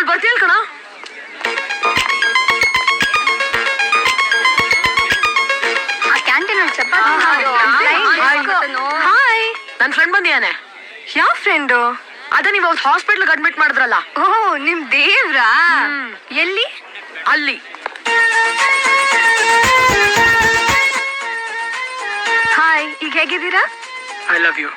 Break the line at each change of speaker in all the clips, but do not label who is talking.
ಅವಳು ಬರ್ತೀಯಲ್ ಕಣ.
ಆ ಕ್ಯಾಂಟೀನ್ ಚಪಾತಿ.
ಹಾಯ್, ನನ್ ಫ್ರೆಂಡ್ ಬಂದಿಯಾನೆ.
ಯಾವ ಫ್ರೆಂಡು?
ಅದೇ ನೀವು ಅವತ್ತು ಹಾಸ್ಪಿಟ್ಲ್ ಅಡ್ಮಿಟ್ ಮಾಡಿದ್ರಲ್ಲ.
ಓ, ನಿಮ್ ದೇವ್ರಾ? ಎಲ್ಲಿ?
ಅಲ್ಲಿ.
ಹಾಯ್, ಈಗ ಹೇಗಿದ್ದೀರಾ?
I love you.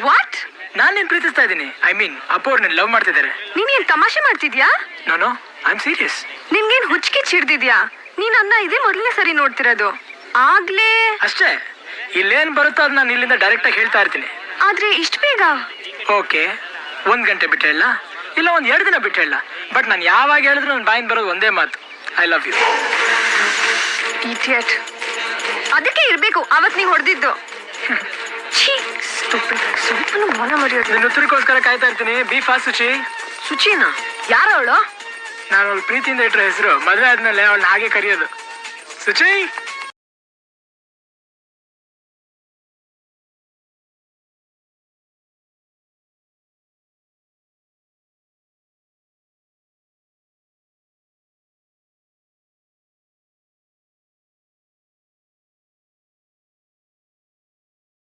ವಾಟ್?
ನಾನ್ ನಿನ್ ಪ್ರೀತಿಸ್ತಾ ಇದ್ದೀನಿ. ಐ ಮೀನ್ ಅಪ್ಪು ಅವ್ರು ಲವ್ ಮಾಡ್ತಿದ್ದಾರೆ.
ನೀನ್ ತಮಾಷೆ ಮಾಡ್ತಿದ್ಯಾ?
ನಾನು ಐ ಆಮ್ ಸೀರಿಯಸ್.
ನಿನ್ಗೇನ್ ಹುಚ್ಚಿಗೆ ಚಿಡ್ದಿದ್ಯಾ? ನೀನ್ ಅನ್ನ ಇದೇ ಮೊದಲನೇ ಸರಿ ನೋಡ್ತಿರೋದು. ಆಗ್ಲೇ
ಅಷ್ಟೇ, ಇಲ್ಲೇನ್ ಬರುತ್ತೋ ಅದ್ ನಾನು ಇಲ್ಲಿಂದ ಡೈರೆಕ್ಟ್ ಆಗಿ ಹೇಳ್ತಾ ಇರ್ತೀನಿ.
ಆದ್ರೆ ಇಷ್ಟ ಬೇಗ?
ಓಕೆ, 1 ಗಂಟೆ ಬಿಟ್ಟು ಹೇಳ, ಇಲ್ಲ 1-2 ದಿನ ಬಿಟ್ಟು ಹೇಳ. ಬಟ್ ನಾನು ಯಾವಾಗ ಹೇಳಿದ್ರು ನನ್ನ ಬಾಯಿಂದ ಬರೋದು ಒಂದೇ ಮಾತು, ಐ ಲವ್ ಯು.
ಇಡಿಯಟ್. ಅದಕ್ಕೆ ಇರ್ಬೇಕು ಅವತ್ ನೀವ್ ಹೊಡೆದಿದ್ದು. ಸ್ವಲ್ಪ ಮಾನ ಮರ್ಯಾದೆ.
ನಿನ್ನ ಉತ್ತರಕ್ಕೋಸ್ಕರ ಕಾಯ್ತಾ ಇರ್ತೀನಿ. Be fast Suchi.
ಸುಚಿನಾ? ಯಾರ ಅವಳು?
ನಾನು ಅವಳು ಪ್ರೀತಿಯಿಂದ ಇಟ್ಟರೆ ಹೆಸರು. ಮದುವೆ ಆದ್ಮೇಲೆ ಅವಳನ್ನ ಹಾಗೆ ಕರೆಯೋದು ಸುಚಿ.